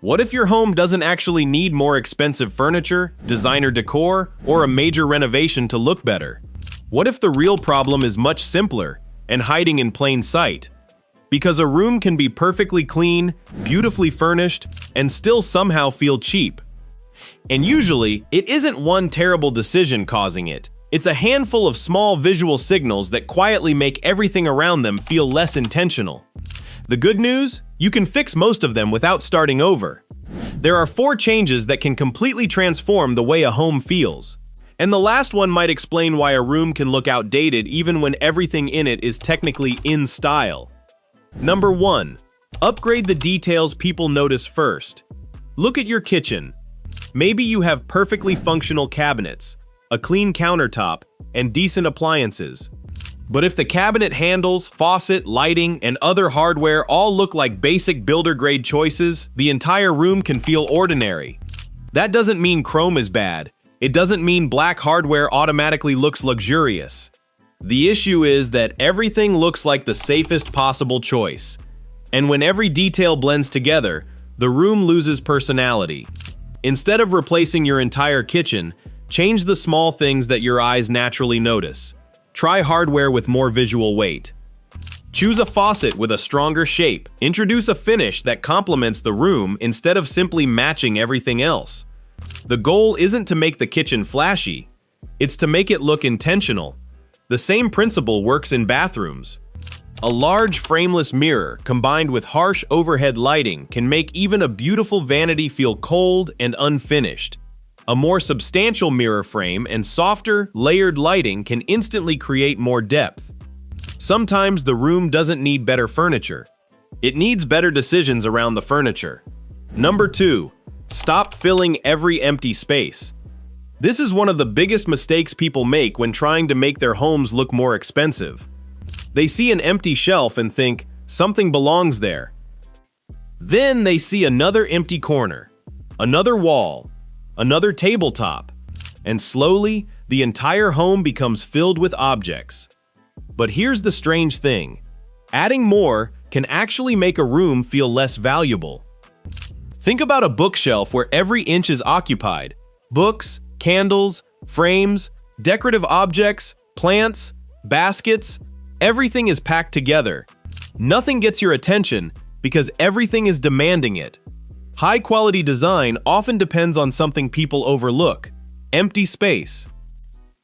What if your home doesn't actually need more expensive furniture, designer decor, or a major renovation to look better? What if the real problem is much simpler and hiding in plain sight? Because a room can be perfectly clean, beautifully furnished, and still somehow feel cheap. And usually, it isn't one terrible decision causing it. It's a handful of small visual signals that quietly make everything around them feel less intentional. The good news? You can fix most of them without starting over. There are 4 changes that can completely transform the way a home feels. And the last one might explain why a room can look outdated even when everything in it is technically in style. Number 1. Upgrade the details people notice first. Look at your kitchen. Maybe you have perfectly functional cabinets, a clean countertop, and decent appliances. But if the cabinet handles, faucet, lighting, and other hardware all look like basic builder-grade choices, the entire room can feel ordinary. That doesn't mean chrome is bad. It doesn't mean black hardware automatically looks luxurious. The issue is that everything looks like the safest possible choice. And when every detail blends together, the room loses personality. Instead of replacing your entire kitchen, change the small things that your eyes naturally notice. Try hardware with more visual weight. Choose a faucet with a stronger shape. Introduce a finish that complements the room instead of simply matching everything else. The goal isn't to make the kitchen flashy. It's to make it look intentional. The same principle works in bathrooms. A large frameless mirror combined with harsh overhead lighting can make even a beautiful vanity feel cold and unfinished. A more substantial mirror frame and softer, layered lighting can instantly create more depth. Sometimes the room doesn't need better furniture. It needs better decisions around the furniture. Number 2. Stop filling every empty space. This is one of the biggest mistakes people make when trying to make their homes look more expensive. They see an empty shelf and think, something belongs there. Then they see another empty corner, another wall, another tabletop, and slowly, the entire home becomes filled with objects. But here's the strange thing. Adding more can actually make a room feel less valuable. Think about a bookshelf where every inch is occupied. Books, candles, frames, decorative objects, plants, baskets, everything is packed together. Nothing gets your attention because everything is demanding it. High-quality design often depends on something people overlook: empty space.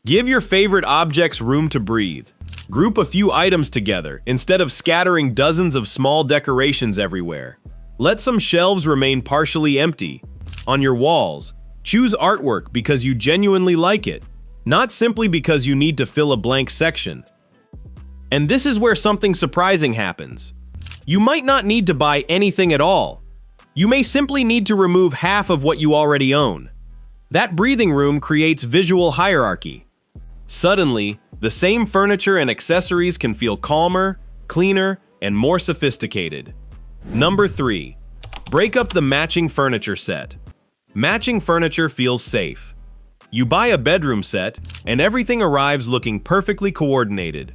Give your favorite objects room to breathe. Group a few items together instead of scattering dozens of small decorations everywhere. Let some shelves remain partially empty. On your walls, choose artwork because you genuinely like it, not simply because you need to fill a blank section. And this is where something surprising happens. You might not need to buy anything at all. You may simply need to remove half of what you already own. That breathing room creates visual hierarchy. Suddenly, the same furniture and accessories can feel calmer, cleaner, and more sophisticated. Number 3. Break up the matching furniture set. Matching furniture feels safe. You buy a bedroom set, and everything arrives looking perfectly coordinated.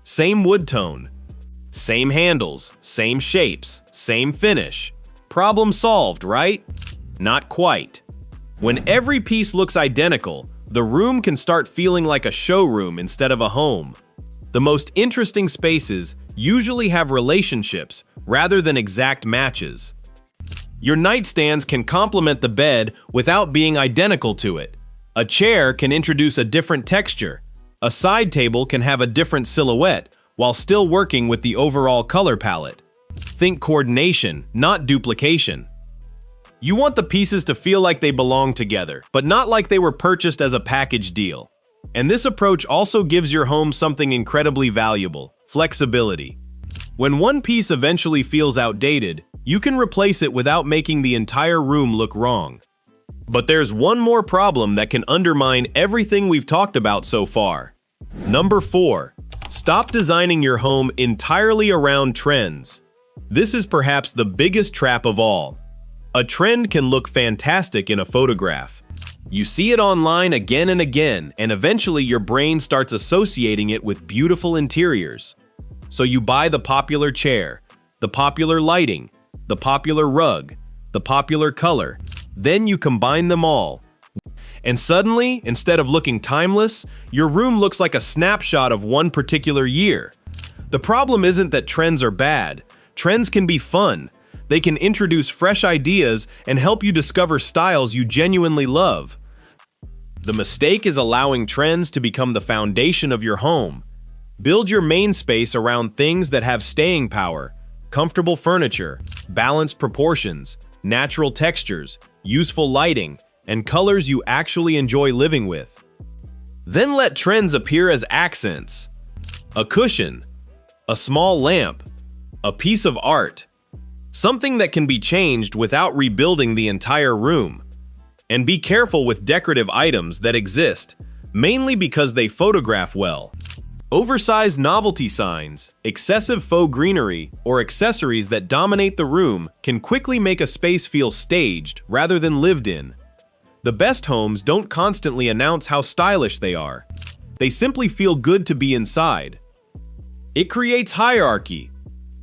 Same wood tone, same handles, same shapes, same finish. Problem solved, right? Not quite. When every piece looks identical, the room can start feeling like a showroom instead of a home. The most interesting spaces usually have relationships rather than exact matches. Your nightstands can complement the bed without being identical to it. A chair can introduce a different texture. A side table can have a different silhouette while still working with the overall color palette. Think coordination, not duplication. You want the pieces to feel like they belong together, but not like they were purchased as a package deal. And this approach also gives your home something incredibly valuable: flexibility. When one piece eventually feels outdated, you can replace it without making the entire room look wrong. But there's one more problem that can undermine everything we've talked about so far. Number 4. Stop designing your home entirely around trends. This is perhaps the biggest trap of all. A trend can look fantastic in a photograph. You see it online again and again, and eventually your brain starts associating it with beautiful interiors. So you buy the popular chair, the popular lighting, the popular rug, the the popular color. Then you combine them all. And suddenly, instead of looking timeless, your room looks like a snapshot of one particular year. The problem isn't that trends are bad. Trends can be fun. They can introduce fresh ideas and help you discover styles you genuinely love. The mistake is allowing trends to become the foundation of your home. Build your main space around things that have staying power: comfortable furniture, balanced proportions, natural textures, useful lighting, and colors you actually enjoy living with. Then let trends appear as accents. A cushion, a small lamp, a piece of art. Something that can be changed without rebuilding the entire room. And be careful with decorative items that exist, mainly because they photograph well. Oversized novelty signs, excessive faux greenery, or accessories that dominate the room can quickly make a space feel staged rather than lived in. The best homes don't constantly announce how stylish they are. They simply feel good to be inside. It creates hierarchy.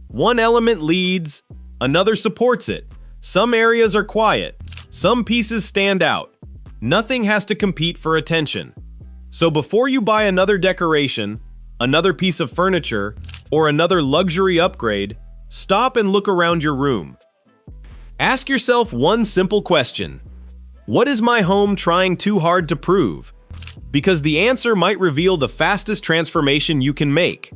One element leads, another supports it. Some areas are quiet, some pieces stand out. Nothing has to compete for attention. So before you buy another decoration, another piece of furniture, or another luxury upgrade, stop and look around your room. Ask yourself one simple question: what is my home trying too hard to prove? Because the answer might reveal the fastest transformation you can make.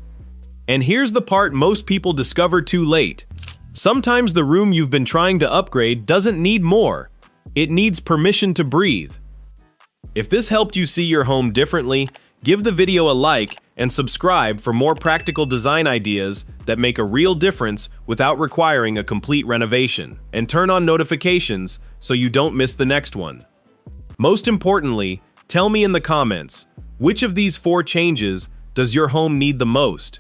And here's the part most people discover too late. Sometimes the room you've been trying to upgrade doesn't need more. It needs permission to breathe. If this helped you see your home differently, give the video a like and subscribe for more practical design ideas that make a real difference without requiring a complete renovation. And turn on notifications so you don't miss the next one. Most importantly, tell me in the comments, which of these 4 changes does your home need the most?